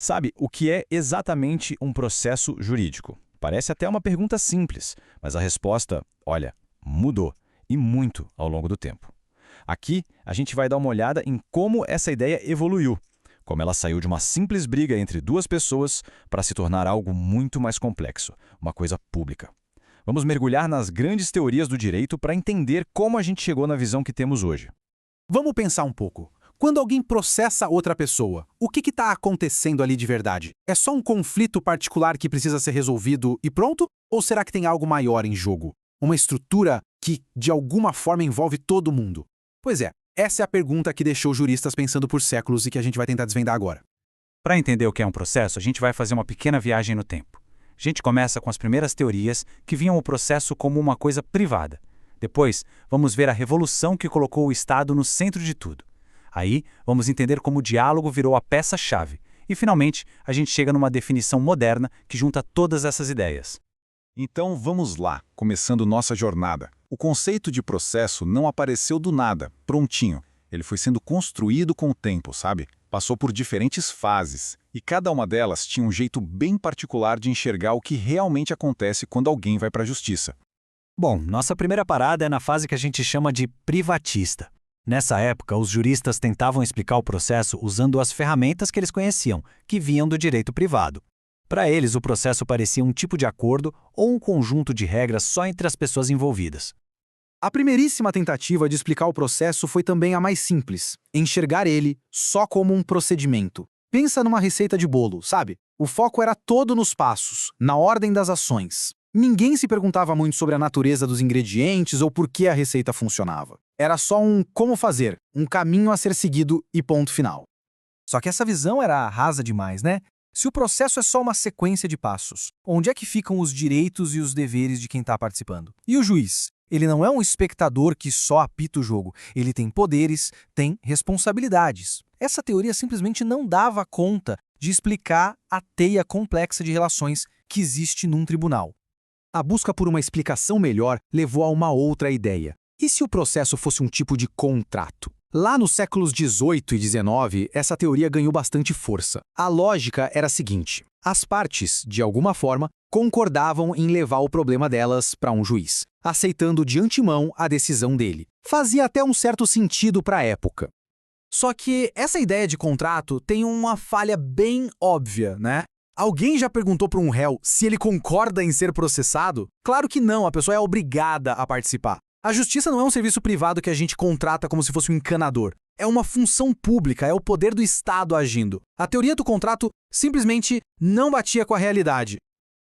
Sabe, o que é exatamente um processo jurídico? Parece até uma pergunta simples, mas a resposta, olha, mudou, e muito ao longo do tempo. Aqui, a gente vai dar uma olhada em como essa ideia evoluiu, como ela saiu de uma simples briga entre duas pessoas para se tornar algo muito mais complexo, uma coisa pública. Vamos mergulhar nas grandes teorias do direito para entender como a gente chegou na visão que temos hoje. Vamos pensar um pouco. Quando alguém processa outra pessoa, o que está acontecendo ali de verdade? É só um conflito particular que precisa ser resolvido e pronto? Ou será que tem algo maior em jogo? Uma estrutura que, de alguma forma, envolve todo mundo? Pois é, essa é a pergunta que deixou juristas pensando por séculos e que a gente vai tentar desvendar agora. Para entender o que é um processo, a gente vai fazer uma pequena viagem no tempo. A gente começa com as primeiras teorias que viam o processo como uma coisa privada. Depois, vamos ver a revolução que colocou o Estado no centro de tudo. Aí, vamos entender como o diálogo virou a peça-chave. E, finalmente, a gente chega numa definição moderna que junta todas essas ideias. Então vamos lá, começando nossa jornada. O conceito de processo não apareceu do nada, prontinho. Ele foi sendo construído com o tempo, sabe? Passou por diferentes fases, e cada uma delas tinha um jeito bem particular de enxergar o que realmente acontece quando alguém vai para a justiça. Bom, nossa primeira parada é na fase que a gente chama de privatista. Nessa época, os juristas tentavam explicar o processo usando as ferramentas que eles conheciam, que vinham do direito privado. Para eles, o processo parecia um tipo de acordo ou um conjunto de regras só entre as pessoas envolvidas. A primeiríssima tentativa de explicar o processo foi também a mais simples: enxergar ele só como um procedimento. Pensa numa receita de bolo, sabe? O foco era todo nos passos, na ordem das ações. Ninguém se perguntava muito sobre a natureza dos ingredientes ou por que a receita funcionava. Era só um como fazer, um caminho a ser seguido e ponto final. Só que essa visão era rasa demais, né? Se o processo é só uma sequência de passos, onde é que ficam os direitos e os deveres de quem está participando? E o juiz? Ele não é um espectador que só apita o jogo. Ele tem poderes, tem responsabilidades. Essa teoria simplesmente não dava conta de explicar a teia complexa de relações que existe num tribunal. A busca por uma explicação melhor levou a uma outra ideia. E se o processo fosse um tipo de contrato? Lá nos séculos XVIII e XIX, essa teoria ganhou bastante força. A lógica era a seguinte: as partes, de alguma forma, concordavam em levar o problema delas para um juiz, aceitando de antemão a decisão dele. Fazia até um certo sentido para a época. Só que essa ideia de contrato tem uma falha bem óbvia, né? Alguém já perguntou para um réu se ele concorda em ser processado? Claro que não, a pessoa é obrigada a participar. A justiça não é um serviço privado que a gente contrata como se fosse um encanador. É uma função pública, é o poder do Estado agindo. A teoria do contrato simplesmente não batia com a realidade.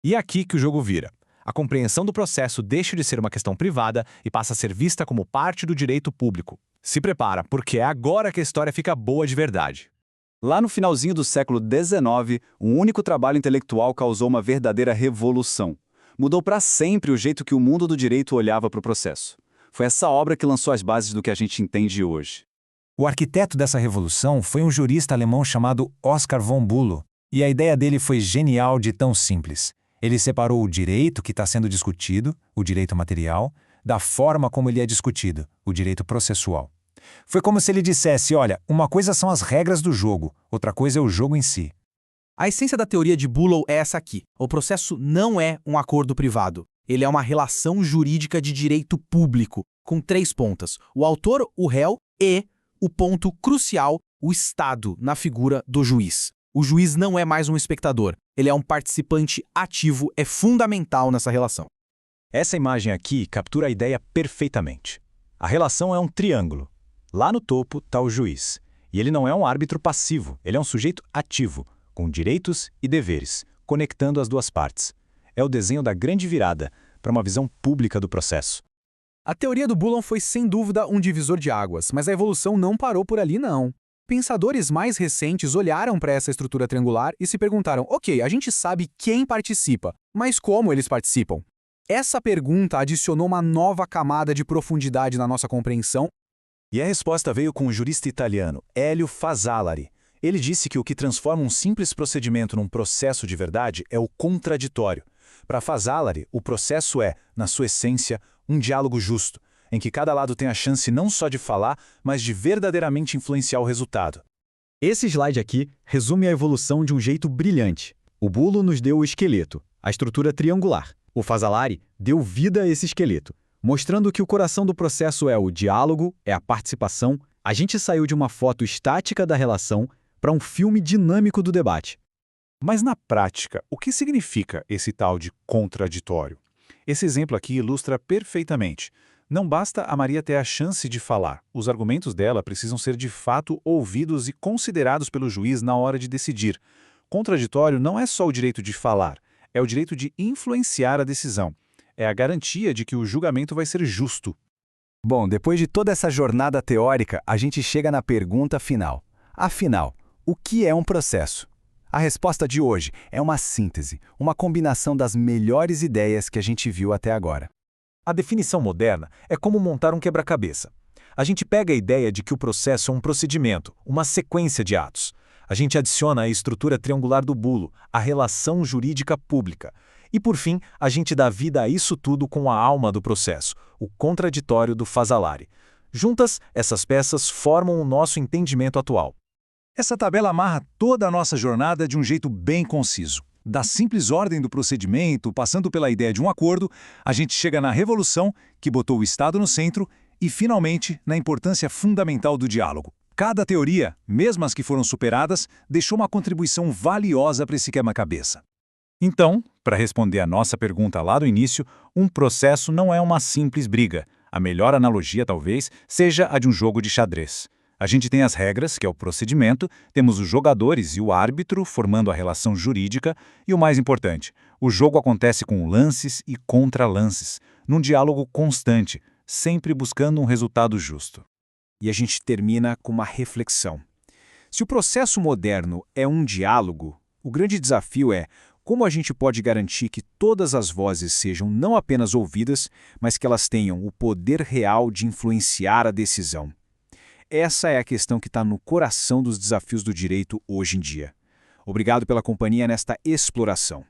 E é aqui que o jogo vira. A compreensão do processo deixa de ser uma questão privada e passa a ser vista como parte do direito público. Se prepara, porque é agora que a história fica boa de verdade. Lá no finalzinho do século XIX, um único trabalho intelectual causou uma verdadeira revolução. Mudou para sempre o jeito que o mundo do direito olhava para o processo. Foi essa obra que lançou as bases do que a gente entende hoje. O arquiteto dessa revolução foi um jurista alemão chamado Oskar von Bülow, e a ideia dele foi genial de tão simples. Ele separou o direito que está sendo discutido, o direito material, da forma como ele é discutido, o direito processual. Foi como se ele dissesse, olha, uma coisa são as regras do jogo, outra coisa é o jogo em si. A essência da teoria de Bülow é essa aqui. O processo não é um acordo privado. Ele é uma relação jurídica de direito público, com 3 pontas: o autor, o réu e, o ponto crucial, o Estado, na figura do juiz. O juiz não é mais um espectador. Ele é um participante ativo, é fundamental nessa relação. Essa imagem aqui captura a ideia perfeitamente. A relação é um triângulo. Lá no topo está o juiz. E ele não é um árbitro passivo, ele é um sujeito ativo, com direitos e deveres, conectando as duas partes. É o desenho da grande virada para uma visão pública do processo. A teoria do Bülow foi sem dúvida um divisor de águas, mas a evolução não parou por ali não. Pensadores mais recentes olharam para essa estrutura triangular e se perguntaram, ok, a gente sabe quem participa, mas como eles participam? Essa pergunta adicionou uma nova camada de profundidade na nossa compreensão. E a resposta veio com o jurista italiano Elio Fazzolari. Ele disse que o que transforma um simples procedimento num processo de verdade é o contraditório. Para Fazzolari, o processo é, na sua essência, um diálogo justo, em que cada lado tem a chance não só de falar, mas de verdadeiramente influenciar o resultado. Esse slide aqui resume a evolução de um jeito brilhante. O bulo nos deu o esqueleto, a estrutura triangular. O Fasalari deu vida a esse esqueleto, mostrando que o coração do processo é o diálogo, é a participação. A gente saiu de uma foto estática da relação para um filme dinâmico do debate. Mas na prática, o que significa esse tal de contraditório? Esse exemplo aqui ilustra perfeitamente. Não basta a Maria ter a chance de falar. Os argumentos dela precisam ser de fato ouvidos e considerados pelo juiz na hora de decidir. Contraditório não é só o direito de falar, é o direito de influenciar a decisão. É a garantia de que o julgamento vai ser justo. Bom, depois de toda essa jornada teórica, a gente chega na pergunta final. Afinal, o que é um processo? A resposta de hoje é uma síntese, uma combinação das melhores ideias que a gente viu até agora. A definição moderna é como montar um quebra-cabeça. A gente pega a ideia de que o processo é um procedimento, uma sequência de atos. A gente adiciona a estrutura triangular do bulo, a relação jurídica pública. E, por fim, a gente dá vida a isso tudo com a alma do processo, o contraditório do Fasalari. Juntas, essas peças formam o nosso entendimento atual. Essa tabela amarra toda a nossa jornada de um jeito bem conciso. Da simples ordem do procedimento, passando pela ideia de um acordo, a gente chega na revolução, que botou o Estado no centro, e, finalmente, na importância fundamental do diálogo. Cada teoria, mesmo as que foram superadas, deixou uma contribuição valiosa para esse quebra-cabeça. Então, para responder a nossa pergunta lá do início, um processo não é uma simples briga. A melhor analogia, talvez, seja a de um jogo de xadrez. A gente tem as regras, que é o procedimento, temos os jogadores e o árbitro formando a relação jurídica, e o mais importante, o jogo acontece com lances e contra-lances, num diálogo constante, sempre buscando um resultado justo. E a gente termina com uma reflexão. Se o processo moderno é um diálogo, o grande desafio é como a gente pode garantir que todas as vozes sejam não apenas ouvidas, mas que elas tenham o poder real de influenciar a decisão. Essa é a questão que está no coração dos desafios do direito hoje em dia. Obrigado pela companhia nesta exploração.